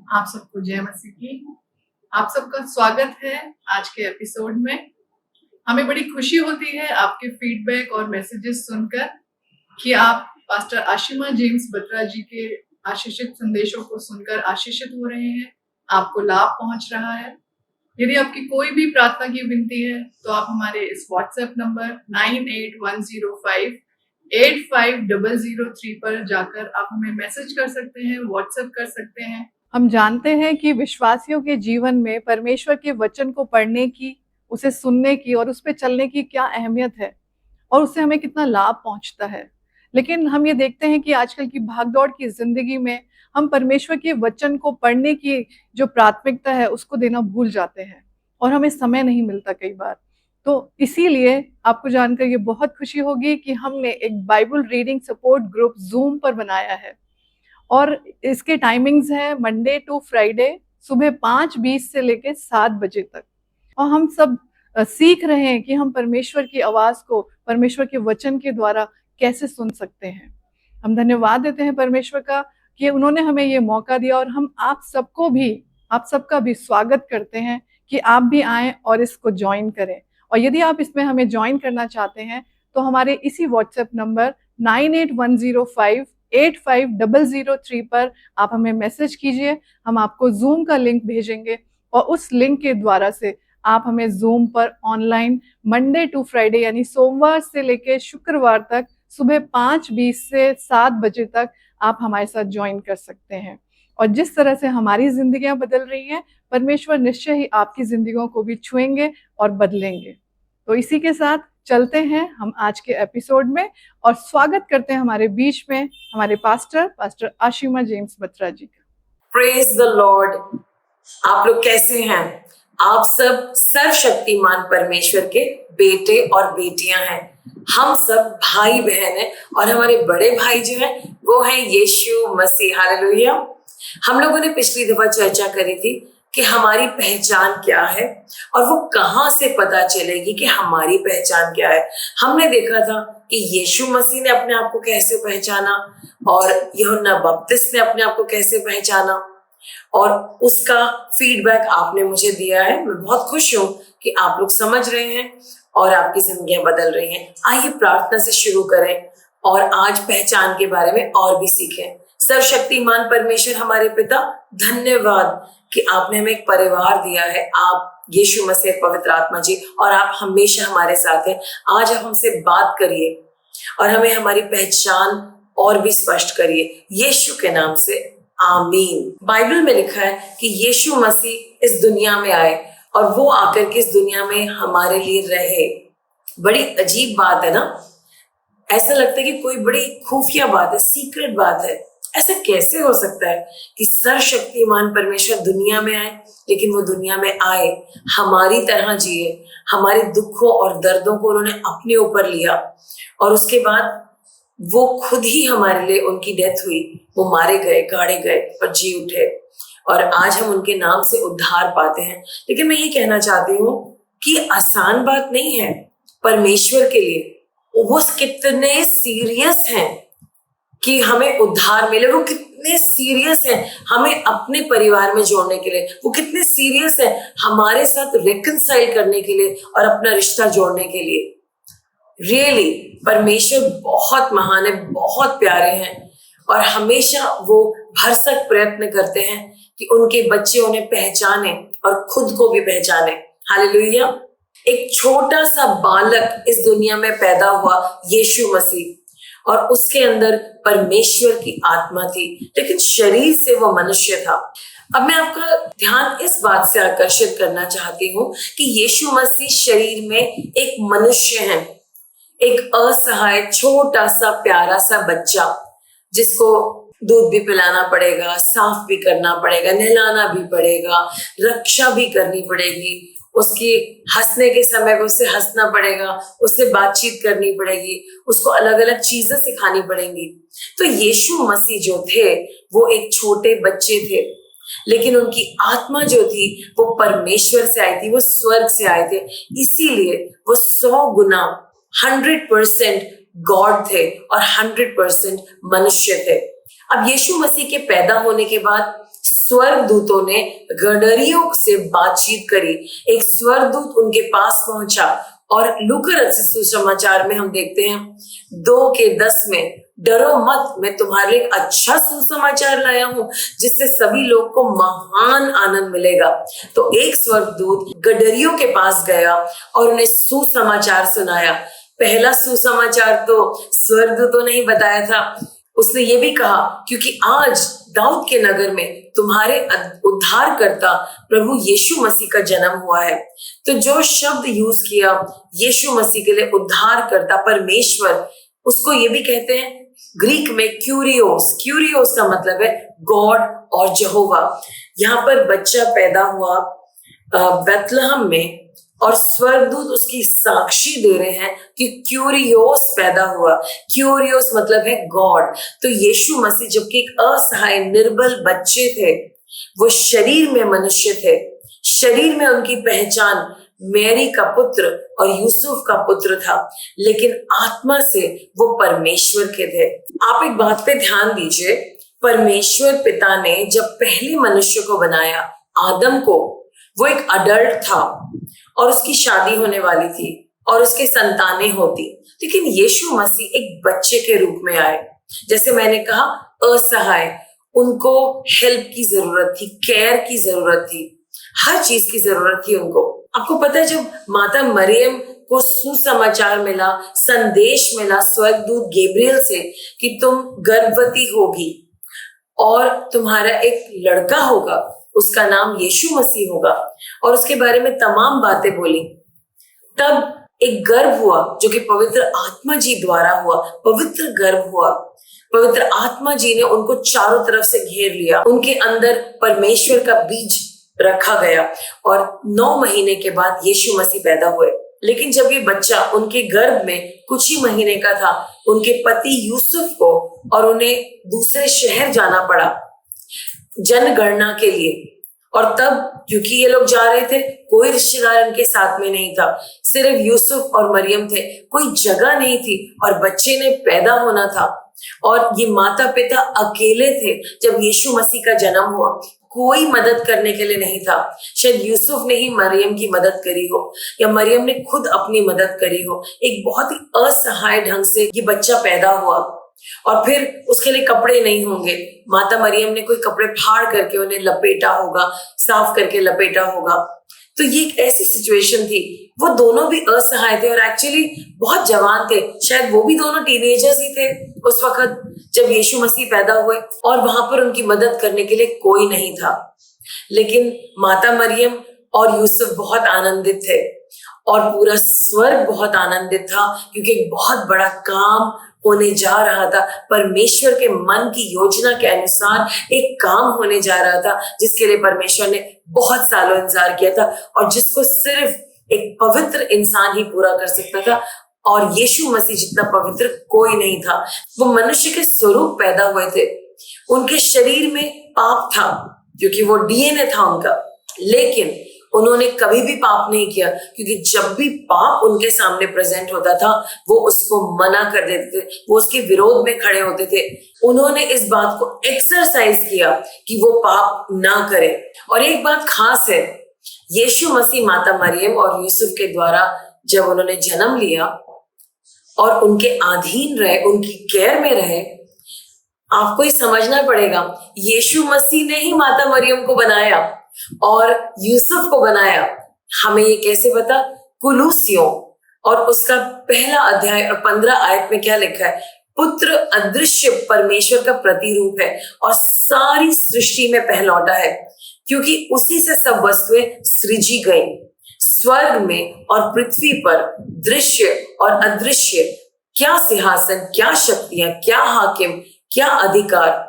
आप सबको जय मसीह की। आप सबका स्वागत है आज के एपिसोड में। हमें बड़ी खुशी होती है आपके फीडबैक और मैसेजेस सुनकर कि आप पास्टर आशिमा जेम्स बत्रा जी के आशीषित संदेशों को सुनकर आशीषित हो रहे हैं, आपको लाभ पहुंच रहा है। यदि आपकी कोई भी प्रार्थना की विनती है तो आप हमारे इस व्हाट्सएप नंबर 9810585003 पर जाकर आप हमें मैसेज कर सकते हैं, व्हाट्सएप कर सकते हैं। हम जानते हैं कि विश्वासियों के जीवन में परमेश्वर के वचन को पढ़ने की, उसे सुनने की और उस पर चलने की क्या अहमियत है और उससे हमें कितना लाभ पहुंचता है। लेकिन हम ये देखते हैं कि आजकल की भागदौड़ की जिंदगी में हम परमेश्वर के वचन को पढ़ने की जो प्राथमिकता है उसको देना भूल जाते हैं और हमें समय नहीं मिलता कई बार। तो इसीलिए आपको जानकर ये बहुत खुशी होगी कि हमने एक Bible reading support group zoom पर बनाया है और इसके टाइमिंग्स है मंडे टू फ्राइडे सुबह 5:20 से लेकर 7 बजे तक। और हम सब सीख रहे हैं कि हम परमेश्वर की आवाज को परमेश्वर के वचन के द्वारा कैसे सुन सकते हैं। हम धन्यवाद देते हैं परमेश्वर का कि उन्होंने हमें ये मौका दिया और हम आप सबका भी स्वागत करते हैं कि आप भी आएं और इसको ज्वाइन करें। और यदि आप इसमें हमें ज्वाइन करना चाहते हैं तो हमारे इसी व्हाट्सएप नंबर 9810585003 पर आप हमें मैसेज कीजिए। हम आपको जूम का लिंक भेजेंगे और उस लिंक के द्वारा से आप हमें जूम पर ऑनलाइन मंडे टू फ्राइडे यानी सोमवार से लेकर शुक्रवार तक सुबह 5:20 से 7 बजे तक आप हमारे साथ ज्वाइन कर सकते हैं। और जिस तरह से हमारी जिंदगियां बदल रही हैं, परमेश्वर निश्चय ही आपकी जिंदगियों को भी छुएंगे और बदलेंगे। तो इसी के साथ चलते हैं हम आज के एपिसोड में और स्वागत करते हैं हमारे बीच में हमारे पास्टर आशिमा जेम्स बत्रा जी का। Praise the Lord. आप लोग कैसे हैं? आप सब सर्वशक्तिमान परमेश्वर के बेटे और बेटियां हैं। हम सब भाई बहन हैं और हमारे बड़े भाई जो हैं वो हैं यीशु मसीह। हालेलुया। हम लोगों ने पिछली दफा चर्चा करी थी कि हमारी पहचान क्या है और वो कहां से पता चलेगी कि हमारी पहचान क्या है। हमने देखा था कि यीशु मसीह ने अपने आप को कैसे पहचाना और यूहन्ना बपतिस्मा ने अपने आप को कैसे पहचाना और उसका फीडबैक आपने मुझे दिया है। मैं बहुत खुश हूं कि आप लोग समझ रहे हैं और आपकी जिंदगियां बदल रही हैं। आइए प्रार्थना से शुरू करें और आज पहचान के बारे में और भी सीखें। सर्वशक्तिमान परमेश्वर हमारे पिता, धन्यवाद कि आपने हमें एक परिवार दिया है। आप यीशु मसीह पवित्र आत्मा जी, और आप हमेशा हमारे साथ हैं। आज आप हमसे बात करिए और हमें हमारी पहचान और भी स्पष्ट करिए यीशु के नाम से, आमीन। बाइबल में लिखा है कि यीशु मसीह इस दुनिया में आए और वो आकर के इस दुनिया में हमारे लिए रहे। बड़ी अजीब बात है ना? ऐसा लगता है कि कोई बड़ी खुफिया बात है, सीक्रेट बात है। ऐसा कैसे हो सकता है कि सर्वशक्तिमान परमेश्वर दुनिया में आए, लेकिन वो दुनिया में आए, हमारी तरह जिए, हमारे दुखों और दर्दों को उन्होंने अपने ऊपर लिया और उसके बाद वो खुद ही हमारे लिए, उनकी डेथ हुई, वो मारे गए, गाड़े गए और जी उठे और आज हम उनके नाम से उद्धार पाते हैं। लेकिन मैं ये कहना चाहती हूँ कि आसान बात नहीं है परमेश्वर के लिए। वो कितने सीरियस हैं कि हमें उद्धार मिले, वो कितने सीरियस हैं हमें अपने परिवार में जोड़ने के लिए, वो कितने सीरियस हैं हमारे साथ रिकंसाइल करने के लिए और अपना रिश्ता जोड़ने के लिए। रियली परमेश्वर बहुत महान है, बहुत प्यारे हैं और हमेशा वो भरसक प्रयत्न करते हैं कि उनके बच्चे उन्हें पहचाने और खुद को भी पहचाने। हालेलुया। एक छोटा सा बालक इस दुनिया में पैदा हुआ, यीशु मसीह, और उसके अंदर परमेश्वर की आत्मा थी, लेकिन शरीर से वो मनुष्य था। अब मैं आपका ध्यान इस बात से आकर्षित करना चाहती हूँ कि यीशु मसीह शरीर में एक मनुष्य है, एक असहाय छोटा सा प्यारा सा बच्चा जिसको दूध भी पिलाना पड़ेगा, साफ भी करना पड़ेगा, नहलाना भी पड़ेगा, रक्षा भी करनी पड़ेगी, उसकी हंसने के समय पे उससे हंसना पड़ेगा, उससे बातचीत करनी पड़ेगी, उसको अलग अलग चीजें सिखानी पड़ेंगी। तो यीशु मसीह जो थे वो एक छोटे बच्चे थे, लेकिन उनकी आत्मा जो थी वो परमेश्वर से आई थी, वो स्वर्ग से आए थे। इसीलिए वो 100 गुना 100% गॉड थे और 100% मनुष्य थे। अब यीशु मसीह के पैदा होने के बाद स्वर्गदूतों ने गडरियों से बातचीत करी। एक स्वर्गदूत उनके पास पहुंचा और लूका रचित सुसमाचार में हम देखते हैं 2:10 में, डरो मत, मैं तुम्हारे लिए एक अच्छा सुसमाचार लाया हूं जिससे सभी लोग को महान आनंद मिलेगा। तो एक स्वर्गदूत गडरियों के पास गया और उन्हें सुसमाचार सुनाया। पहला सुसमाचार तो स्वर्गदूतों ने ही बताया था। उसने ये भी कहा, क्योंकि आज दाऊद के नगर में तुम्हारे उद्धारकर्ता प्रभु यीशु मसीह का जन्म हुआ है। तो जो शब्द यूज किया यीशु मसीह के लिए, उद्धारकर्ता, परमेश्वर, उसको ये भी कहते हैं ग्रीक में क्यूरियोस। क्यूरियोस का मतलब है गॉड और यहोवा। यहाँ पर बच्चा पैदा हुआ बेथलेहम में और स्वर्गदूत उसकी साक्षी दे रहे हैं कि क्यूरियोस पैदा हुआ। क्यूरियोस मतलब है गॉड। तो यीशु मसीह जबकि एक असहाय निर्बल बच्चे थे, वो शरीर में मनुष्य थे, शरीर में उनकी पहचान मैरी का पुत्र और यूसुफ का पुत्र था, लेकिन आत्मा से वो परमेश्वर के थे। आप एक बात पे ध्यान दीजिए, परमेश्वर पिता ने जब पहले मनुष्य को बनाया, आदम को, वो एक अडल्ट था और उसकी शादी होने वाली थी और उसके संतानें होती, लेकिन यीशु मसीह एक बच्चे के रूप में आए। जैसे मैंने कहा, असहाय, उनको हेल्प की जरूरत थी, केयर की जरूरत थी, हर चीज की जरूरत थी उनको। आपको पता है, जब माता मरियम को सुसमाचार मिला, संदेश मिला स्वर्गदूत गैब्रियल से कि तुम गर्भवती होगी और तुम्हारा एक लड़का होगा, उसका नाम यीशु मसीह होगा, और उसके बारे में तमाम बातें बोली, तब एक गर्भ हुआ जो कि पवित्र आत्मा जी द्वारा हुआ। पवित्र गर्भ हुआ, पवित्र आत्मा जी ने उनको चारों तरफ से घेर लिया, उनके अंदर परमेश्वर का बीज रखा गया और 9 महीने के बाद यीशु मसीह पैदा हुए। लेकिन जब ये बच्चा उनके गर्भ में कुछ ही महीने का था, उनके पति यूसुफ को और उन्हें दूसरे शहर जाना पड़ा जनगणना के लिए। और तब क्योंकि ये लोग जा रहे थे, कोई रिश्तेदार उनके साथ में नहीं था, सिर्फ यूसुफ और मरियम थे, कोई जगह नहीं थी और बच्चे ने पैदा होना था और ये माता पिता अकेले थे जब यीशु मसीह का जन्म हुआ। कोई मदद करने के लिए नहीं था। शायद यूसुफ ने ही मरियम की मदद करी हो या मरियम ने खुद अपनी मदद करी हो। एक बहुत ही असहाय ढंग से ये बच्चा पैदा हुआ और फिर उसके लिए कपड़े नहीं होंगे, माता मरियम ने कोई कपड़े फाड़ करके उन्हें लपेटा होगा, साफ करके लपेटा होगा। तो ये एक ऐसी सिचुएशन थी, वो दोनों भी असहाय थे और एक्चुअली बहुत जवान थे, शायद वो भी दोनों टीनेजर्स ही थे उस वक्त जब यीशु मसीह पैदा हुए, और वहां पर उनकी मदद करने के लिए कोई नहीं था। लेकिन माता मरियम और यूसुफ बहुत आनंदित थे और पूरा स्वर्ग बहुत आनंदित था, क्योंकि एक बहुत बड़ा काम होने जा रहा था। परमेश्वर के मन की योजना के अनुसार एक काम होने जा रहा था जिसके लिए परमेश्वर ने बहुत सालों इंतजार किया था और जिसको सिर्फ एक पवित्र इंसान ही पूरा कर सकता था, और यीशु मसीह जितना पवित्र कोई नहीं था। वो मनुष्य के स्वरूप पैदा हुए थे, उनके शरीर में पाप था क्योंकि वो डीएनए था उनका, लेकिन उन्होंने कभी भी पाप नहीं किया, क्योंकि जब भी पाप उनके सामने प्रेजेंट होता था वो उसको मना कर देते थे, वो उसके विरोध में खड़े होते थे। उन्होंने इस बात को एक्सरसाइज किया कि वो पाप ना करें। और एक बात खास है, यीशु मसीह माता मरियम और यूसुफ के द्वारा जब उन्होंने जन्म लिया और उनके अधीन रहे, उनकी केयर में रहे, आपको ही समझना पड़ेगा, यीशु मसीह ने ही माता मरियम को बनाया और यूसुफ को बनाया। हमें ये कैसे पता? कुलूसियों और उसका पहला अध्याय और 15 आयत में क्या लिखा है? पुत्र अदृश्य परमेश्वर का प्रतिरूप है और सारी सृष्टि में पहलौठा है, क्योंकि उसी से सब वस्तुएं सृजी गई। स्वर्ग में और पृथ्वी पर दृश्य और अदृश्य, क्या सिंहासन, क्या शक्तियां, क्या हाकिम, क्या अधिकार,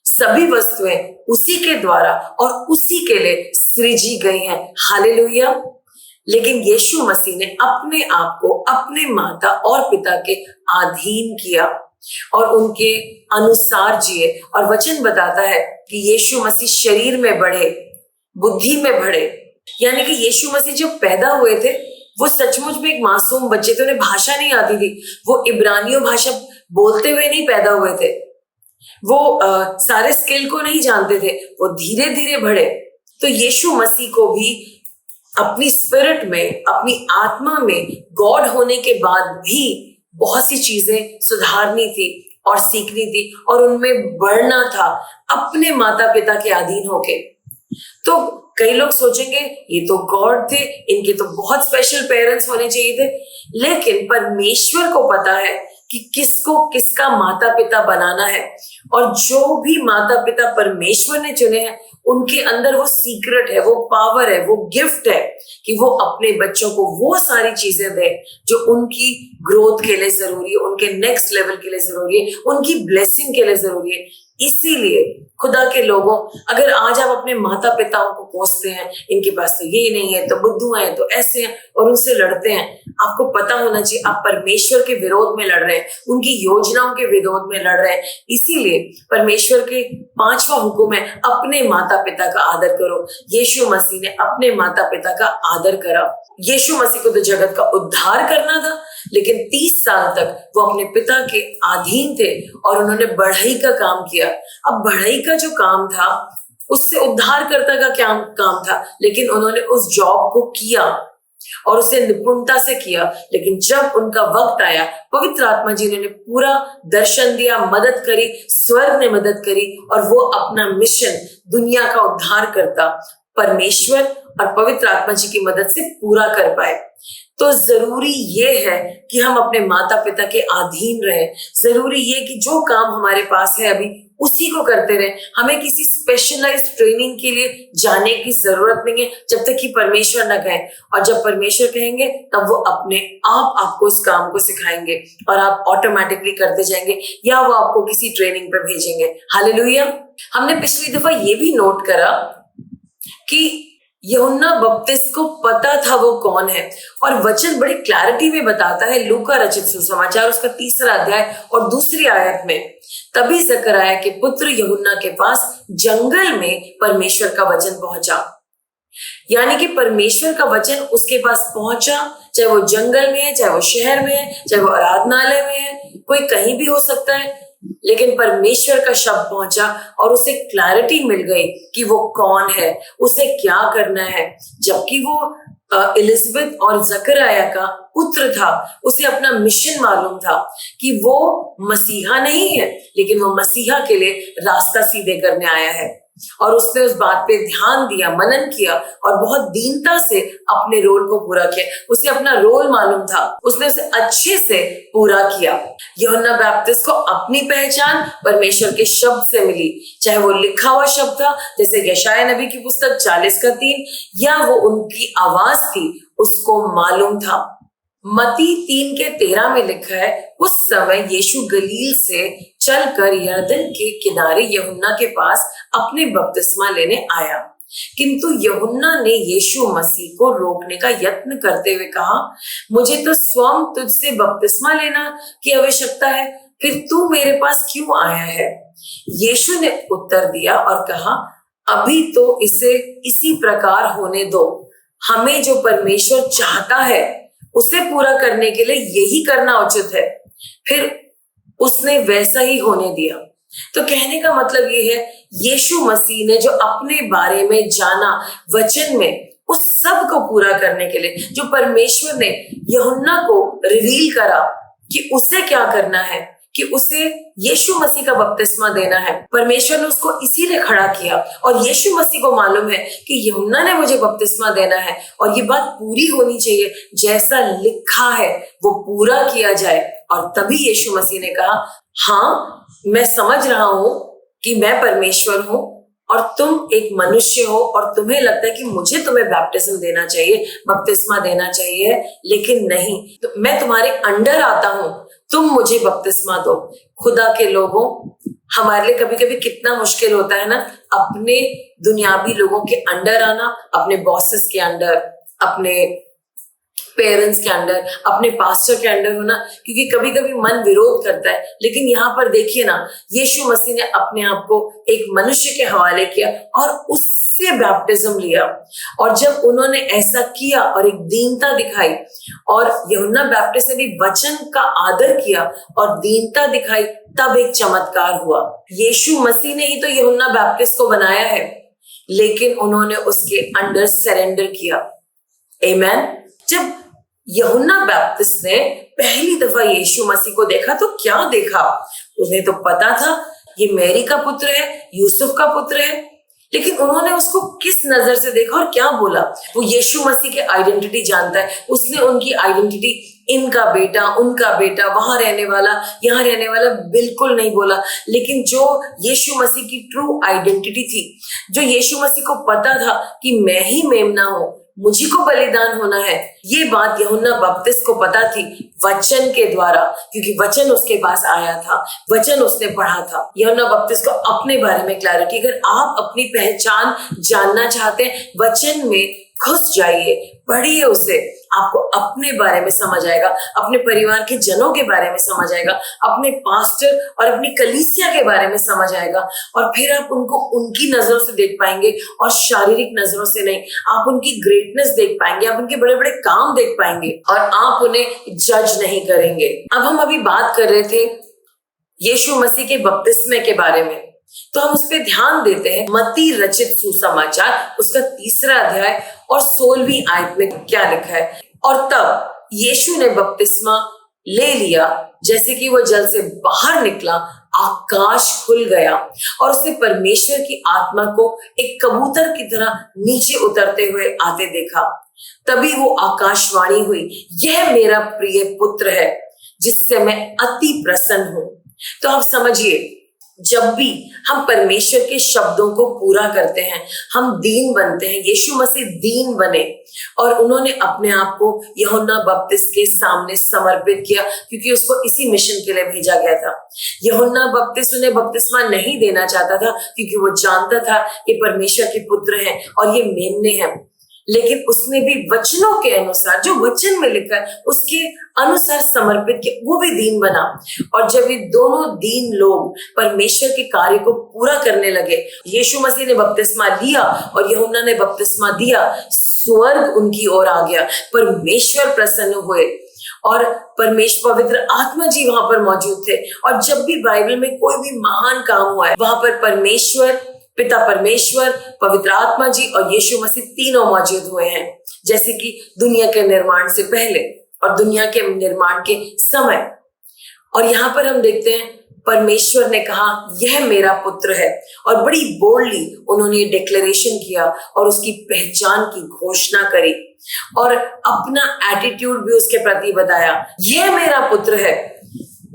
सभी वस्तुएं उसी के द्वारा और उसी के लिए सृजी गई हैं। हालेलुया। लेकिन यीशु मसीह ने अपने आप को अपने माता और पिता के अधीन किया और उनके अनुसार जिए, और वचन बताता है कि यीशु मसीह शरीर में बढ़े, बुद्धि में बढ़े। यानी कि यीशु मसीह जब पैदा हुए थे वो सचमुच में एक मासूम बच्चे थे, उन्हें भाषा नहीं आती थी, वो इब्रानियों भाषा बोलते हुए नहीं पैदा हुए थे, वो सारे स्किल को नहीं जानते थे, वो धीरे धीरे बढ़े। तो यीशु मसीह को भी अपनी स्पिरिट में, अपनी आत्मा में गॉड होने के बाद भी बहुत सी चीजें सुधारनी थी और सीखनी थी और उनमें बढ़ना था अपने माता पिता के अधीन होके। तो कई लोग सोचेंगे ये तो गॉड थे, इनके तो बहुत स्पेशल पेरेंट्स होने चाहिए थे, लेकिन परमेश्वर को पता है कि किसको किसका माता पिता बनाना है। और जो भी माता पिता परमेश्वर ने चुने हैं उनके अंदर वो सीक्रेट है, वो पावर है, वो गिफ्ट है कि वो अपने बच्चों को वो सारी चीजें दे जो उनकी ग्रोथ के लिए जरूरी है, उनके नेक्स्ट लेवल के लिए जरूरी है, उनकी ब्लेसिंग के लिए जरूरी है। इसीलिए खुदा के लोगों, अगर आज आप अपने माता पिताओं को कोसते हैं, इनके पास तो ये नहीं है, तो बुद्धू हैं, तो ऐसे हैं, और उनसे लड़ते हैं, आपको पता होना चाहिए आप परमेश्वर के विरोध में लड़ रहे हैं, उनकी योजनाओं के विरोध में लड़ रहे हैं। इसीलिए परमेश्वर के 5वां हुक्म है अपने माता पिता का आदर करो। यीशु मसीह ने अपने माता पिता का आदर करा। यीशु मसीह को तो जगत का उद्धार करना था, लेकिन 30 साल तक वो अपने पिता के अधीन थे और उन्होंने बढ़ाई का काम किया। अब बढ़ाई का जो काम था उससे उद्धारकर्ता का क्या काम था, लेकिन उन्होंने उस जॉब को किया और उसे निपुणता से किया। लेकिन जब उनका वक्त आया, पवित्र आत्मा जी ने पूरा दर्शन दिया, मदद करी, स्वर्ग ने मदद करी और वो अपना मिशन दुनिया का उद्धार करता परमेश्वर और पवित्र आत्मा जी की मदद से पूरा कर पाए। तो जरूरी ये है कि हम अपने माता पिता के अधीन रहें। जरूरी ये कि जो काम हमारे पास है अभी उसी को करते रहें। हमें किसी स्पेशलाइज्ड ट्रेनिंग के लिए जाने की जरूरत नहीं है जब तक कि परमेश्वर न कहे। और जब परमेश्वर कहेंगे तब वो अपने आप आपको उस काम को सिखाएंगे और आप ऑटोमेटिकली करते जाएंगे, या वो आपको किसी ट्रेनिंग पे भेजेंगे। हालेलुया। हमने पिछली दफा ये भी नोट करा कि यूहन्ना बपतिस्मा को पता था वो कौन है, और वचन बड़ी क्लैरिटी में बताता है। लूका रचित सुसमाचार उसका 3रा अध्याय और 2री आयत में, तभी जकरयाह के पुत्र यूहन्ना के पास जंगल में परमेश्वर का वचन पहुंचा। यानी कि परमेश्वर का वचन उसके पास पहुंचा, चाहे वो जंगल में है, चाहे वो शहर में है, चाहे वो आराधनालय में है, कोई कहीं भी हो सकता है, लेकिन परमेश्वर का शब्द पहुंचा और उसे क्लैरिटी मिल गई कि वो कौन है, उसे क्या करना है। जबकि वो एलिजाबेथ और जकरयाह का पुत्र था, उसे अपना मिशन मालूम था कि वो मसीहा नहीं है, लेकिन वो मसीहा के लिए रास्ता सीधे करने आया है। और उसने उस बात पे ध्यान दिया, मनन किया और बहुत दीनता से अपने रोल को पूरा किया। उसे अपना रोल मालूम था, उसने उसे अच्छे से पूरा किया। यूहन्ना बैप्टिस्ट को अपनी पहचान परमेश्वर के शब्द से मिली, चाहे वो लिखा हुआ शब्द था जैसे यशायाह नबी की पुस्तक 40:3, या वो उनकी आवाज थी, उसको मालूम था। मत्ती 3:13 में लिखा है, उस समय यीशु गलील से चलकर यरदन के किनारे यूहन्ना के पास अपने बपतिस्मा लेने आया। किंतु यूहन्ना ने यीशु मसीह को रोकने का यत्न करते हुए कहा, मुझे तो स्वयं तुझसे बपतिस्मा लेना की आवश्यकता है, फिर तू मेरे पास क्यों आया है? यीशु ने उत्तर दिया और कहा, अभी तो इसे इसी प्रकार होने दो। हमें जो परमेश्वर चाहता है उसे पूरा करने के लिए यही करना उचित है। फिर उसने वैसा ही होने दिया। तो कहने का मतलब ये है, यीशु मसीह ने जो अपने बारे में जाना वचन में, उस सब को पूरा करने के लिए जो परमेश्वर ने यूहन्ना को रिवील करा कि उसे क्या करना है, कि उसे यीशु मसीह का बपतिस्मा देना है, परमेश्वर ने उसको इसीलिए खड़ा किया। और यीशु मसीह को मालूम है कि यूहन्ना ने मुझे बपतिस्मा देना है और ये बात पूरी होनी चाहिए, जैसा लिखा है वो पूरा किया जाए। और तभी यीशु मसीह ने कहा, हाँ मैं समझ रहा हूं कि मैं परमेश्वर हूं और तुम एक मनुष्य हो और तुम्हें लगता है कि मुझे तुम्हें बैप्टिज्म देना चाहिए, बपतिस्मा देना चाहिए, लेकिन नहीं, तो मैं तुम्हारे अंडर आता हूं, तुम मुझे बपतिस्मा दो। खुदा के लोगों, हमारे लिए कभी कभी कितना मुश्किल होता है ना, अपने दुनियावी लोगों के अंडर आना, अपने बॉसेस के अंडर, अपने पेरेंट्स के अंडर, अपने पास्टर के अंडर हो ना, क्योंकि कभी कभी मन विरोध करता है। लेकिन यहाँ पर देखिए ना, यीशु मसीह ने अपने आप को एक मनुष्य के हवाले किया और उससे बैप्टिज्म लिया। और जब उन्होंने ऐसा किया और एक दीनता दिखाई, और यूहन्ना बैप्टिस्ट ने भी वचन का आदर किया और दीनता दिखाई, तब एक चमत्कार हुआ। यीशु मसीह ने ही तो यूहन्ना बैप्टिस्ट को बनाया है, लेकिन उन्होंने उसके अंडर सरेंडर किया। आमेन। जब यूहन्ना बैप्टिस्ट ने पहली दफा यीशु मसीह को देखा तो क्या देखा? उन्हें तो पता था ये मैरी का पुत्र है, यूसुफ का पुत्र है, लेकिन उन्होंने उसको किस नजर से देखा और क्या बोला? वो यीशु मसीह की आइडेंटिटी जानता है। उसने उनकी आइडेंटिटी इनका बेटा, उनका बेटा, वहां रहने वाला, यहाँ रहने वाला बिल्कुल नहीं बोला। लेकिन जो यीशु मसीह की ट्रू आइडेंटिटी थी, जो यीशु मसीह को पता था कि मैं ही मेमना हूं, मुझी को बलिदान होना है, ये बात यूहन्ना बपतिस्मा को पता थी वचन के द्वारा, क्योंकि वचन उसके पास आया था, वचन उसने पढ़ा था। यूहन्ना बपतिस्मा को अपने बारे में क्लैरिटी। अगर आप अपनी पहचान जानना चाहते हैं, वचन में घुस जाइए, पढ़िए उसे, आपको अपने बारे में समझ आएगा, अपने परिवार के जनों के बारे में समझ आएगा, अपने पास्टर और अपनी कलीसिया के बारे में समझ आएगा। और फिर आप उनको उनकी नजरों से देख पाएंगे और शारीरिक नजरों से नहीं। आप उनकी ग्रेटनेस देख पाएंगे, आप उनके बड़े बड़े काम देख पाएंगे और आप उन्हें जज नहीं करेंगे। अब हम अभी बात कर रहे थे यीशु मसीह के बपतिस्मे के बारे में, तो हम उस पर ध्यान देते हैं। मत्ती रचित सुसमाचार उसका 3 अध्याय और 16वीं आयत में क्या लिखा है? और तब यीशु ने बपतिस्मा ले लिया, जैसे कि वो जल से बाहर निकला, आकाश खुल गया और उसने परमेश्वर की आत्मा को एक कबूतर की तरह नीचे उतरते हुए आते देखा। तभी वो आकाशवाणी हुई, यह मेरा प्रिय पुत्र है जिससे मैं अति प्रसन्न हूं। तो आप समझिए, जब भी हम परमेश्वर के शब्दों को पूरा करते हैं, हम दीन बनते हैं। यीशु मसीह दीन बने और उन्होंने अपने आप को यूहन्ना बपतिस्मा के सामने समर्पित किया, क्योंकि उसको इसी मिशन के लिए भेजा गया था। यूहन्ना बपतिस्मा उन्हें बपतिस्मा नहीं देना चाहता था, क्योंकि वो जानता था ये परमेश्वर के पुत्र हैं और ये मेमने हैं। लेकिन उसने भी वचनों के अनुसार, जो वचन में लिखा है उसके अनुसार समर्पित किया, वो भी दीन बना। और जब ये दोनों दीन लोग परमेश्वर के कार्य को पूरा करने लगे, यीशु मसीह ने बपतिस्मा लिया और यूहन्ना ने बपतिस्मा दिया, स्वर्ग उनकी ओर आ गया, परमेश्वर प्रसन्न हुए और परमेश्वर पवित्र आत्मा जी वहां पर मौजूद थे। और जब भी बाइबल में कोई भी महान काम हुआ है, वहां पर परमेश्वर, पिता परमेश्वर, पवित्र आत्मा जी और यीशु मसीह तीनों मौजूद हुए हैं। जैसे कि दुनिया के निर्माण से पहले और दुनिया के निर्माण के समय। और यहाँ पर हम देखते हैं परमेश्वर ने कहा यह मेरा पुत्र है, और बड़ी बोल्डली उन्होंने डिक्लेरेशन किया और उसकी पहचान की घोषणा करी और अपना एटीट्यूड भी उसके प्रति बताया, यह मेरा पुत्र है।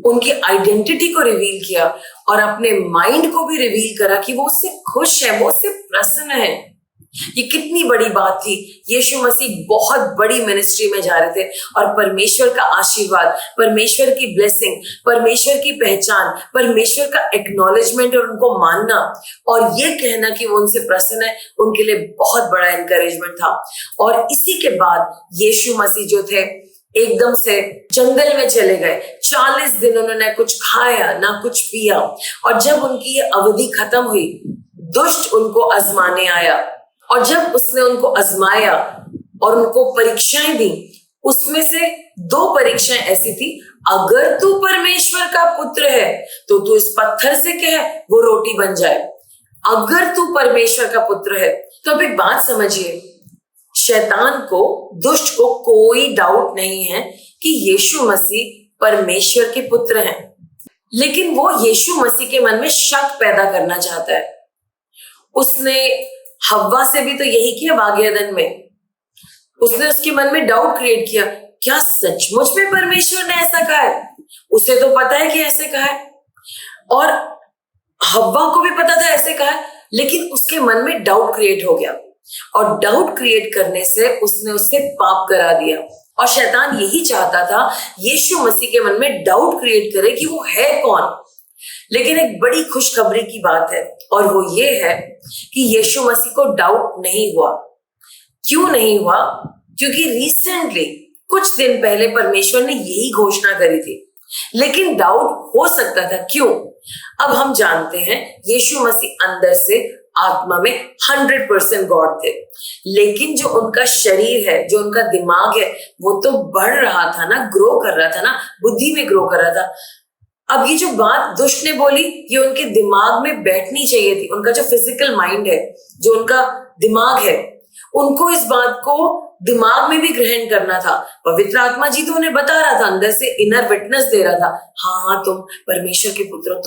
उनकी आइडेंटिटी को रिवील किया और अपने माइंड को भी रिवील करा कि वो उससे खुश है, वो उससे प्रसन्न है। ये कितनी बड़ी बात थी। यीशु मसीह बहुत बड़ी मिनिस्ट्री में जा रहे थे और परमेश्वर का आशीर्वाद, परमेश्वर की ब्लेसिंग, परमेश्वर की पहचान, परमेश्वर का एक्नॉलेजमेंट और उनको मानना और ये कहना कि वो उनसे प्रसन्न है, उनके लिए बहुत बड़ा एनकरेजमेंट था। और इसी के बाद यीशु मसीह जो थे एकदम से जंगल में चले गए। 40 दिन उन्होंने कुछ खाया ना कुछ पिया। और जब उनकी ये अवधि खत्म हुई, दुष्ट उनको आजमाने आया और जब उसने उनको आजमाया और उनको परीक्षाएं दी, उसमें से 2 परीक्षाएं ऐसी थी, अगर तू परमेश्वर का पुत्र है तो तू इस पत्थर से कह वो रोटी बन जाए। अगर तू परमेश्वर का पुत्र है। तो अब एक बात समझिए, शैतान को, दुष्ट को कोई डाउट नहीं है कि यीशु मसीह परमेश्वर के पुत्र हैं, लेकिन वो यीशु मसीह के मन में शक पैदा करना चाहता है। उसने हव्वा से भी तो यही किया बाग एदन में। उसने उसके मन में डाउट क्रिएट किया, क्या सचमुच में परमेश्वर ने ऐसा कहा है? उसे तो पता है कि ऐसे कहा है और हव्वा को भी पता था ऐसे कहा है, लेकिन उसके मन में डाउट क्रिएट हो गया और डाउट क्रिएट करने से उसने उससे पाप करा दिया। और शैतान यही चाहता था यीशु मसीह के मन में डाउट क्रिएट करे कि वो है कौन। लेकिन एक बड़ी खुशखबरी की बात है और वो ये है कि यीशु मसीह को डाउट नहीं हुआ। क्यों नहीं हुआ? क्योंकि रिसेंटली कुछ दिन पहले परमेश्वर ने यही घोषणा करी थी, लेकिन डाउट हो सकता था। क्यों? अब हम जानते हैं यीशु मसीह अंदर से आत्मा में 100% गॉड थे, लेकिन जो उनका शरीर है, जो उनका दिमाग है, वो तो बढ़ रहा था ना, ग्रो कर रहा था ना, बुद्धि में ग्रो कर रहा था। अब ये जो बात दुष्ट ने बोली, ये उनके दिमाग में बैठनी चाहिए थी। उनका जो फिजिकल माइंड है, जो उनका दिमाग है, उनको इस बात को दिमाग में भी ग्रहण करना था। पवित्र आत्मा जी तो उन्हें बता रहा था, अंदर से इनर विटनेस दे रहा था, हाँ तुम परमेश्वर के पुत्र हो,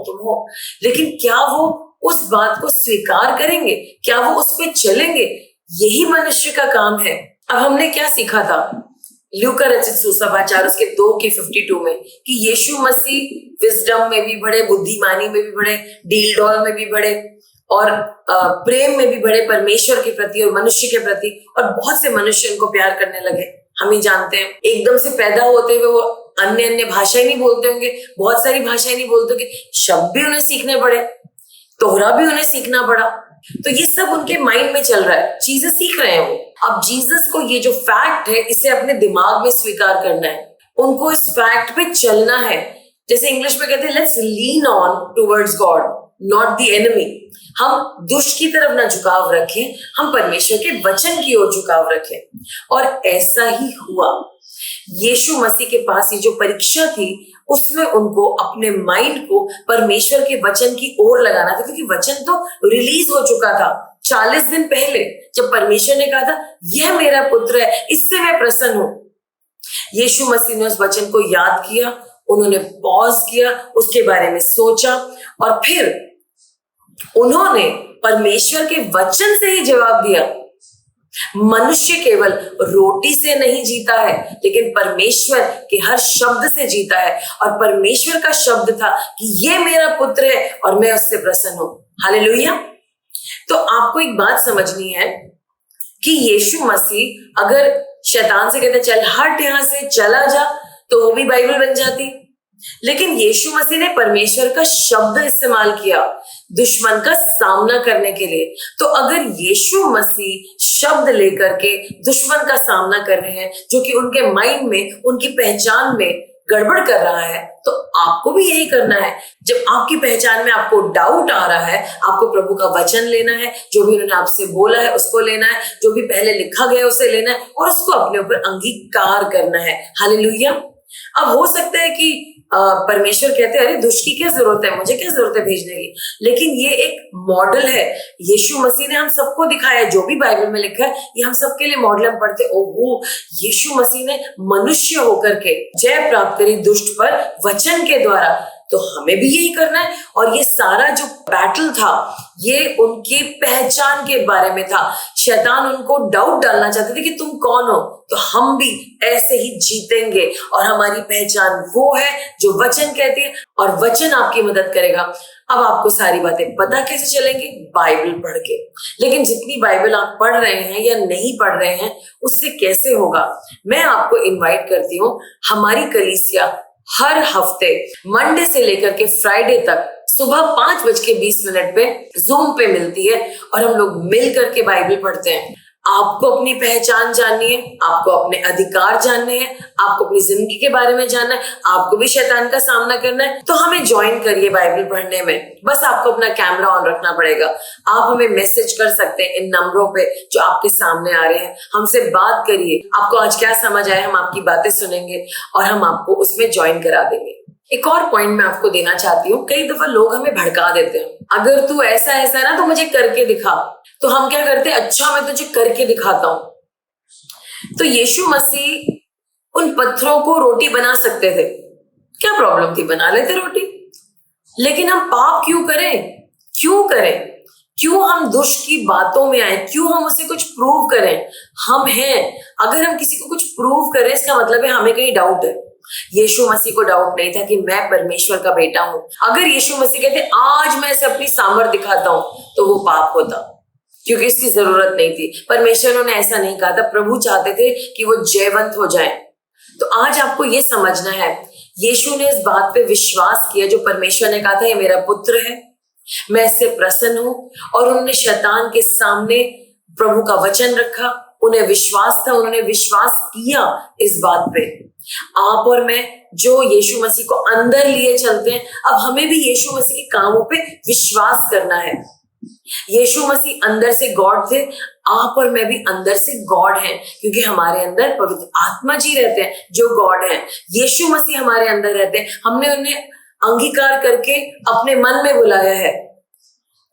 तुम हो। लेकिन क्या वो उस बात को स्वीकार करेंगे? क्या वो उस पे चलेंगे? यही मनुष्य का काम है। अब हमने क्या सीखा था लूका रचित सुसमाचार उसके 2:52 में कि यीशु मसीह विजडम में भी बढ़े, बुद्धिमानी में भी बढ़े, डील डॉल में भी बढ़े और प्रेम में भी बढ़े परमेश्वर के प्रति और मनुष्य के प्रति, और बहुत से मनुष्य उनको प्यार करने लगे। हम ही जानते हैं एकदम से पैदा होते हुए वो अन्य भाषाएं नहीं बोलते होंगे, बहुत सारी भाषाएं नहीं बोलते होंगे, शब्द भी उन्हें सीखने पड़े, तोहरा भी उन्हें सीखना पड़ा। तो ये सब उनके माइंड में चल रहा है, चीजें सीख रहे हैं वो। अब जीसस को ये जो फैक्ट है इसे अपने दिमाग में स्वीकार करना है, उनको इस फैक्ट पे चलना है। जैसे इंग्लिश में कहते हैं let's lean on towards God not the enemy. हम दुष्ट की तरफ ना झुकाव रखें, हम परमेश्वर के वचन की ओर झुकाव रखें। और ऐसा ही हुआ। यीशु मसीह के पास ये जो परीक्षा थी उसमें उनको अपने माइंड को परमेश्वर के वचन की ओर लगाना था, क्योंकि वचन तो रिलीज हो चुका था 40 दिन पहले, जब परमेश्वर ने कहा था यह मेरा पुत्र है, इससे मैं प्रसन्न हूं। यीशु मसीह ने उस वचन को याद किया, उन्होंने पॉज किया, उसके बारे में सोचा और फिर उन्होंने परमेश्वर के वचन से ही जवाब दिया। मनुष्य केवल रोटी से नहीं जीता है, लेकिन परमेश्वर के हर शब्द से जीता है। और परमेश्वर का शब्द था कि ये मेरा पुत्र है और मैं उससे प्रसन्न हूं। हालेलुया। तो आपको एक बात समझनी है कि यीशु मसीह अगर शैतान से कहते चल हट यहां से, चला जा, तो वो भी बाइबल बन जाती। लेकिन यीशु मसीह ने परमेश्वर का शब्द इस्तेमाल किया दुश्मन का सामना करने के लिए। तो अगर यीशु मसीह शब्द लेकर के दुश्मन का सामना कर रहे हैं, जो कि उनके माइंड में, उनकी पहचान में गड़बड़ कर रहा है, तो आपको भी यही करना है। जब आपकी पहचान में आपको डाउट आ रहा है, आपको प्रभु का वचन लेना है, जो भी उन्होंने आपसे बोला है उसको लेना है, जो भी पहले लिखा गया उसे लेना है और उसको अपने ऊपर अंगीकार करना है। हालेलुया। अब हो सकता है कि परमेश्वर कहते हैं अरे दुष्ट की क्या जरूरत है, मुझे क्या जरूरत है भेजने की, लेकिन ये एक मॉडल है। यीशु मसीह ने हम सबको दिखाया है, जो भी बाइबल में लिखा है ये हम सबके लिए मॉडल। हम पढ़ते ओहो यीशु मसीह ने मनुष्य होकर के जय प्राप्त करी दुष्ट पर वचन के द्वारा, तो हमें भी यही करना है। और ये सारा जो बैटल था ये उनकी पहचान के बारे में था। शैतान उनको डाउट डालना चाहते थे कि तुम कौन हो, तो हम भी ऐसे ही जीतेंगे और हमारी पहचान वो है जो वचन कहती है और वचन आपकी मदद करेगा। अब आपको सारी बातें पता कैसे चलेंगी? बाइबल पढ़ के। लेकिन जितनी बाइबल आप पढ़ रहे हैं या नहीं पढ़ रहे हैं उससे कैसे होगा? मैं आपको इनवाइट करती हूँ, हमारी कलीसिया हर हफ्ते मंडे से लेकर के फ्राइडे तक सुबह 5:20 पे जूम पे मिलती है और हम लोग मिल करके बाइबल पढ़ते हैं। आपको अपनी पहचान जाननी है, आपको अपने अधिकार जानने हैं, आपको अपनी जिंदगी के बारे में जानना है, आपको भी शैतान का सामना करना है, तो हमें ज्वाइन करिए बाइबल पढ़ने में। बस आपको अपना कैमरा ऑन रखना पड़ेगा। आप हमें मैसेज कर सकते हैं इन नंबरों पे जो आपके सामने आ रहे हैं। हमसे बात करिए, आपको आज क्या समझ आया, हम आपकी बातें सुनेंगे और हम आपको उसमें ज्वाइन करा देंगे। एक और पॉइंट मैं आपको देना चाहती हूँ, कई दफा लोग हमें भड़का देते हैं, अगर तू ऐसा ऐसा ना तो मुझे करके दिखा। तो हम क्या करते हैं, अच्छा मैं तुझे करके दिखाता हूं। तो यीशु मसीह उन पत्थरों को रोटी बना सकते थे, क्या प्रॉब्लम थी, बना लेते रोटी। लेकिन हम पाप क्यों करें? क्यों हम दुष्ट की बातों में आए? क्यों हम उसे कुछ प्रूव करें? हम हैं, अगर हम किसी को कुछ प्रूव करें इसका मतलब है हमें कहीं डाउट है। यीशु मसीह को डाउट नहीं था कि मैं परमेश्वर का बेटा हूं। अगर यीशु मसीह कहते आज मैं इसे अपनी सामर्थ दिखाता हूं, तो वो पाप होता, क्योंकि इसकी जरूरत नहीं थी। परमेश्वर ने ऐसा नहीं कहा था, प्रभु चाहते थे कि वो जयवंत हो जाए। तो आज आपको ये समझना है, यीशु ने इस बात पे विश्वास किया जो परमेश्वर ने कहा था ये मेरा पुत्र है, मैं इससे प्रसन्न हूं। और उन्होंने शैतान के सामने प्रभु का वचन रखा, उन्हें विश्वास था, उन्होंने विश्वास किया इस बात पे। आप और मैं जो यीशु मसीह को अंदर लिए चलते हैं, अब हमें भी यीशु मसीह के कामों पे विश्वास करना है। यीशु मसीह अंदर से गॉड थे, आप और मैं भी अंदर से गॉड हैं, क्योंकि हमारे अंदर पवित्र आत्मा जी रहते हैं जो गॉड हैं। यीशु मसीह हमारे अंदर रहते हैं, हमने उन्हें अंगीकार करके अपने मन में बुलाया है।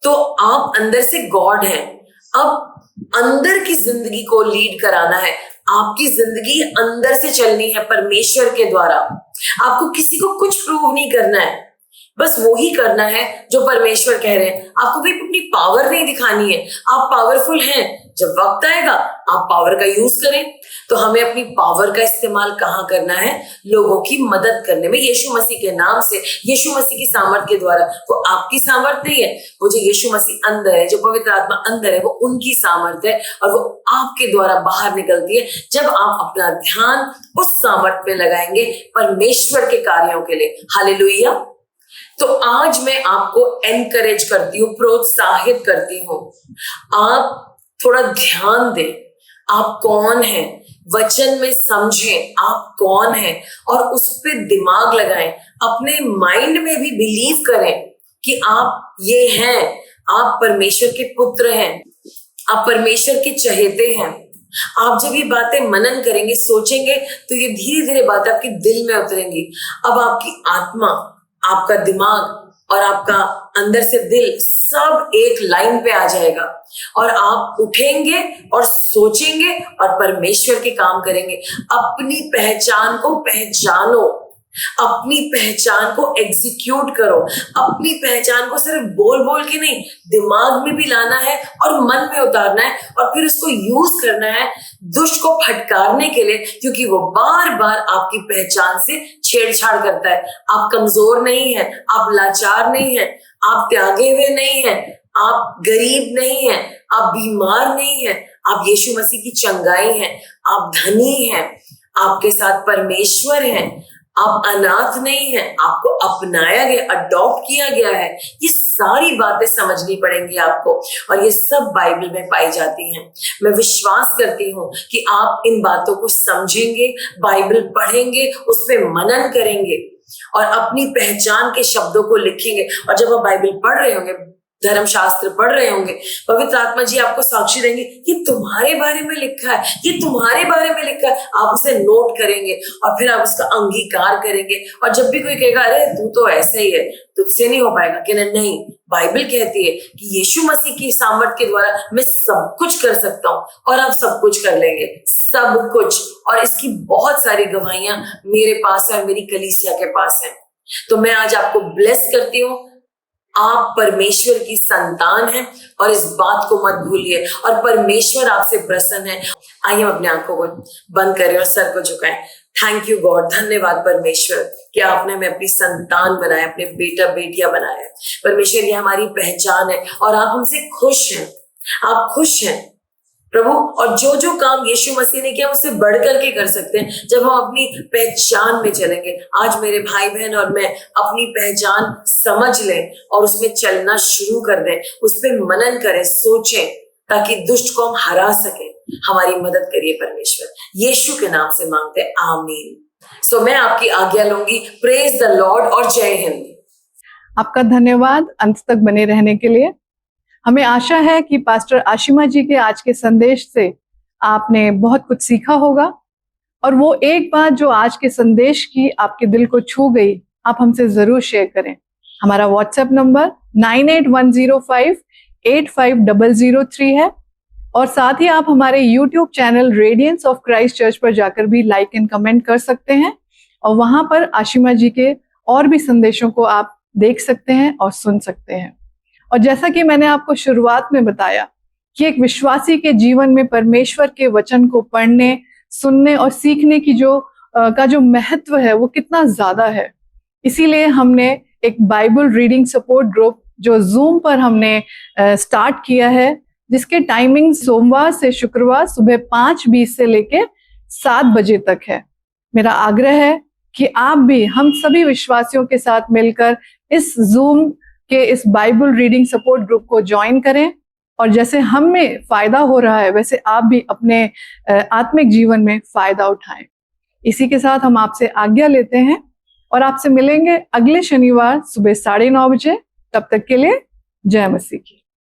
तो आप अंदर से गॉड हैं। अब अंदर की जिंदगी को लीड कराना है, आपकी जिंदगी अंदर से चलनी है परमेश्वर के द्वारा। आपको किसी को कुछ प्रूव नहीं करना है, बस वो ही करना है जो परमेश्वर कह रहे हैं। आपको भी अपनी पावर नहीं दिखानी है, आप पावरफुल हैं। जब वक्त आएगा आप पावर का यूज करें। तो हमें अपनी पावर का इस्तेमाल कहाँ करना है? लोगों की मदद करने में, यीशु मसीह के नाम से, यीशु मसीह की सामर्थ के द्वारा। वो आपकी सामर्थ नहीं है, वो जो यीशु मसीह अंदर है, जो पवित्र आत्मा अंदर है, वो उनकी सामर्थ है और वो आपके द्वारा बाहर निकलती है जब आप अपना ध्यान उस सामर्थ पे लगाएंगे परमेश्वर के कार्यों के लिए। हालेलुया। तो आज मैं आपको एनकरेज करती हूँ, प्रोत्साहित करती हूँ, आप थोड़ा ध्यान दें आप कौन हैं, वचन में समझें आप कौन हैं और उस पर दिमाग लगाएं। अपने माइंड में भी बिलीव करें कि आप ये हैं, आप परमेश्वर के पुत्र हैं, आप परमेश्वर के चहेते हैं। आप जब ये बातें मनन करेंगे, सोचेंगे, तो ये धीरे धीरे बातें आपके दिल में उतरेंगी। अब आपकी आत्मा, आपका दिमाग और आपका अंदर से दिल सब एक लाइन पे आ जाएगा और आप उठेंगे और सोचेंगे और परमेश्वर के काम करेंगे। अपनी पहचान को पहचानो, अपनी पहचान को एग्जीक्यूट करो। अपनी पहचान को सिर्फ बोल बोल के नहीं, दिमाग में भी लाना है और मन में उतारना है और फिर उसको यूज करना है दुष्ट को फटकारने के लिए, क्योंकि वो बार बार आपकी पहचान से छेड़छाड़ करता है। आप कमजोर नहीं हैं, आप लाचार नहीं हैं, आप त्यागे हुए नहीं हैं, आप गरीब नहीं हैं, आप बीमार नहीं हैं, आप यीशु मसीह की चंगाई हैं, आप धनी हैं, आपके साथ परमेश्वर हैं, आप अनाथ नहीं हैं, आपको अपनाया गया, अडॉप्ट किया गया है। ये सारी बातें समझनी पड़ेंगी आपको और ये सब बाइबल में पाई जाती हैं। मैं विश्वास करती हूँ कि आप इन बातों को समझेंगे, बाइबल पढ़ेंगे, उस पर मनन करेंगे और अपनी पहचान के शब्दों को लिखेंगे। और जब आप बाइबल पढ़ रहे होंगे, धर्म शास्त्र पढ़ रहे होंगे, पवित्र आत्मा जी आपको साक्षी देंगे, ये तुम्हारे बारे में लिखा है, ये तुम्हारे बारे में लिखा है। आप उसे नोट करेंगे और फिर आप उसका अंगीकार करेंगे। और जब भी कोई कहेगा अरे तू तो ऐसे ही है, तुझसे नहीं हो पाएगा, कि नहीं, बाइबल कहती है कि यीशु मसीह की सामर्थ के द्वारा मैं सब कुछ कर सकता हूँ और आप सब कुछ कर लेंगे, सब कुछ। और इसकी बहुत सारी गवाहियां मेरे पास है और मेरी कलीसिया के पास है। तो मैं आज आपको ब्लेस करती हूँ, आप परमेश्वर की संतान हैं और इस बात को मत भूलिए और परमेश्वर आपसे प्रसन्न है। आइए हम अपने आंखों को बंद करें और सर को झुकाएं। थैंक यू गॉड, धन्यवाद परमेश्वर कि आपने हमें अपनी संतान बनाया, अपने बेटा बेटियां बनाया। परमेश्वर ये हमारी पहचान है और आप हमसे खुश हैं, आप खुश हैं प्रभु। और जो जो काम यीशु मसीह ने किया उससे बढ़ करके कर सकते हैं जब हम अपनी पहचान में चलेंगे। आज मेरे भाई बहन और मैं अपनी पहचान समझ लें और उसमें चलना शुरू कर दें, उस पर मनन करें, सोचें, ताकि दुष्ट को हम हरा सके। हमारी मदद करिए परमेश्वर, यीशु के नाम से मांगते हैं, आमीन। सो मैं आपकी आज्ञा लूंगी। प्रेज द लॉर्ड और जय हिंद। आपका धन्यवाद अंत तक बने रहने के लिए। हमें आशा है कि पास्टर आशिमा जी के आज के संदेश से आपने बहुत कुछ सीखा होगा और वो एक बात जो आज के संदेश की आपके दिल को छू गई, आप हमसे जरूर शेयर करें। हमारा व्हाट्सएप नंबर 9810585003 है और साथ ही आप हमारे YouTube channel Radiance of Christ Church पर जाकर भी लाइक एंड कमेंट कर सकते हैं और वहां पर आशिमा जी के और भी संदेशों को आप देख सकते हैं और सुन सकते हैं। और जैसा कि मैंने आपको शुरुआत में बताया कि एक विश्वासी के जीवन में परमेश्वर के वचन को पढ़ने, सुनने और सीखने की जो महत्व है वो कितना ज्यादा है। इसीलिए हमने एक बाइबल रीडिंग सपोर्ट ग्रुप जो जूम पर हमने स्टार्ट किया है, जिसके टाइमिंग सोमवार से शुक्रवार सुबह 5:20 से लेके 7 बजे तक है। मेरा आग्रह है कि आप भी हम सभी विश्वासियों के साथ मिलकर इस जूम के इस बाइबल रीडिंग सपोर्ट ग्रुप को ज्वाइन करें और जैसे हम में फायदा हो रहा है वैसे आप भी अपने आत्मिक जीवन में फायदा उठाएं। इसी के साथ हम आपसे आज्ञा लेते हैं और आपसे मिलेंगे अगले शनिवार सुबह 9:30 बजे। तब तक के लिए जय मसीह की।